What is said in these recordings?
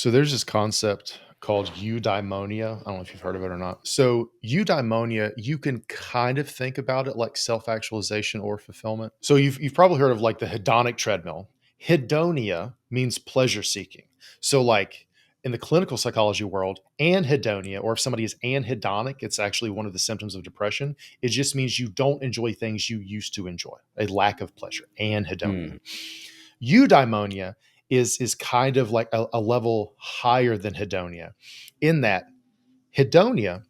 So there's this concept called eudaimonia. I don't know if you've heard of it or not. So eudaimonia, you can kind of think about it like self-actualization or fulfillment. So you've probably heard of like the hedonic treadmill. Hedonia means pleasure seeking. So like in the clinical psychology world, anhedonia, or if somebody is anhedonic, it's actually one of the symptoms of depression. It just means you don't enjoy things you used to enjoy, a lack of pleasure, anhedonia. Mm. Eudaimonia is kind of like a level higher than hedonia, in that hedonia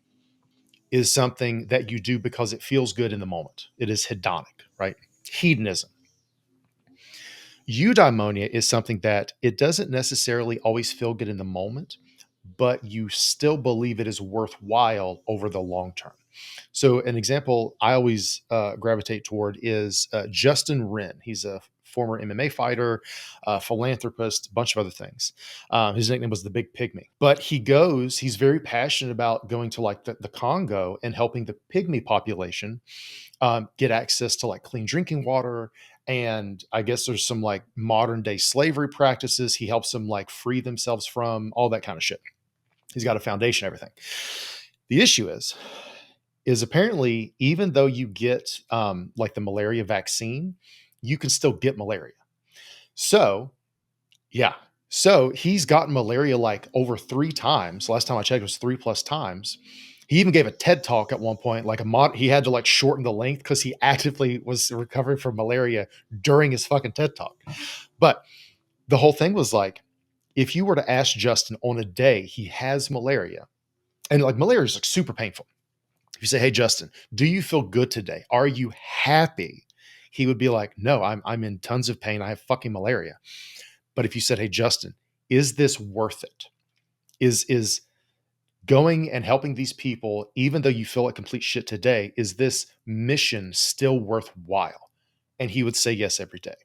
is something that you do because it feels good in the moment. It is hedonic, right? Hedonism. Eudaimonia is something that it doesn't necessarily always feel good in the moment, but you still believe it is worthwhile over the long term. So, an example I always gravitate toward is Justin Wren. He's a former MMA fighter, philanthropist, a bunch of other things. His nickname was the Big Pygmy. But he's very passionate about going to like the Congo and helping the pygmy population get access to like clean drinking water. And I guess there's some like modern day slavery practices he helps them like free themselves from, all that kind of shit. He's got a foundation, everything. The issue is apparently even though you get like the malaria vaccine, you can still get malaria. So yeah, so he's gotten malaria like over 3 times. Last time I checked, it was 3+ times. He even gave a TED talk at one point, like he had to like shorten the length because he actively was recovering from malaria during his fucking TED talk. But the whole thing was like, if you were to ask Justin on a day he has malaria, and like malaria is like super painful. If you say, "Hey Justin, do you feel good today? Are you happy?" He would be like, "No, I'm in tons of pain. I have fucking malaria." But if you said, "Hey Justin, is this worth it? Is going and helping these people, even though you feel like complete shit today, is this mission still worthwhile?" And he would say yes every day.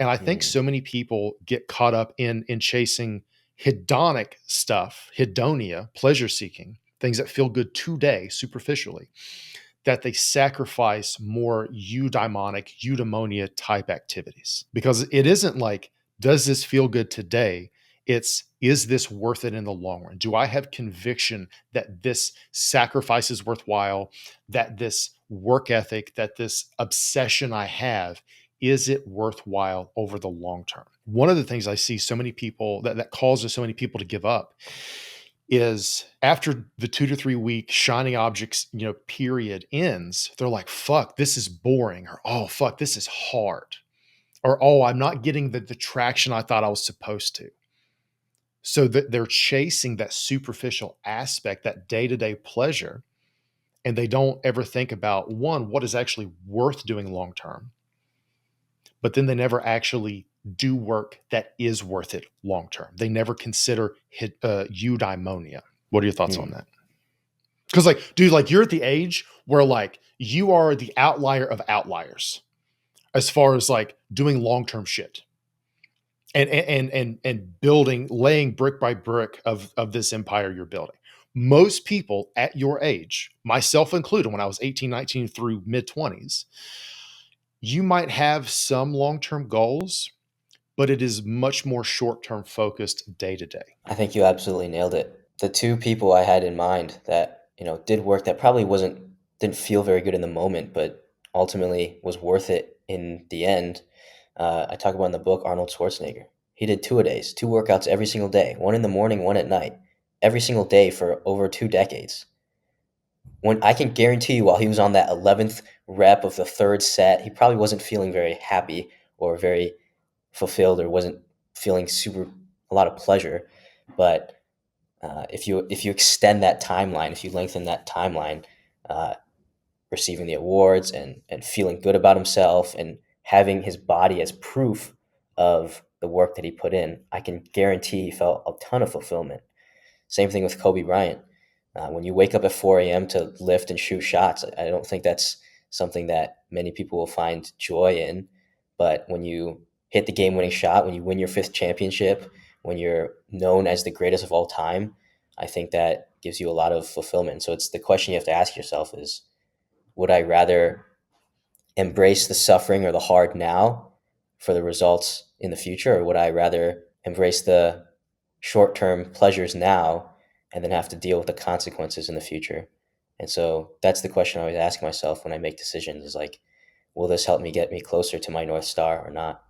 And I think Mm. so many people get caught up in chasing hedonic stuff, hedonia, pleasure seeking, things that feel good today superficially, that they sacrifice more eudaimonia type activities. Because it isn't like, does this feel good today? It's, is this worth it in the long run? Do I have conviction that this sacrifice is worthwhile, that this work ethic, that this obsession I have, is it worthwhile over the long term? One of the things I see so many people that causes so many people to give up is after the 2 to 3 week shining objects, period ends, they're like, fuck, this is boring, or oh fuck, this is hard, or oh, I'm not getting the traction I thought I was supposed to. So that they're chasing that superficial aspect, that day-to-day pleasure, and they don't ever think about, one, what is actually worth doing long term, but then they never actually do work that is worth it long term. They never consider eudaimonia. What are your thoughts on Mm. that? Because like, dude, like you're at the age where like you are the outlier of outliers as far as like doing long-term shit and building, laying brick by brick of this empire you're building. Most people at your age, myself included, when I was 18, 19 through mid 20s, you might have some long-term goals, but it is much more short-term focused day to day. I think you absolutely nailed it. The two people I had in mind that, did work that probably didn't feel very good in the moment, but ultimately was worth it in the end. I talk about in the book Arnold Schwarzenegger. He did 2-a-days, 2 workouts every single day, one in the morning, one at night, every single day for over 2 decades. When I can guarantee you, while he was on that 11th rep of the third set, he probably wasn't feeling very happy or very fulfilled, or wasn't feeling a lot of pleasure. But if you extend that timeline, if you lengthen that timeline, uh, receiving the awards and feeling good about himself and having his body as proof of the work that he put in, I can guarantee he felt a ton of fulfillment. Same thing with Kobe Bryant. When you wake up at 4 a.m. to lift and shoot shots, I don't think that's something that many people will find joy in. But when you hit the game-winning shot, when you win your fifth championship, when you're known as the greatest of all time, I think that gives you a lot of fulfillment. So it's the question you have to ask yourself is, would I rather embrace the suffering or the hard now for the results in the future, or would I rather embrace the short-term pleasures now and then have to deal with the consequences in the future. And so that's the question I always ask myself when I make decisions, is like, will this help me get me closer to my North Star or not?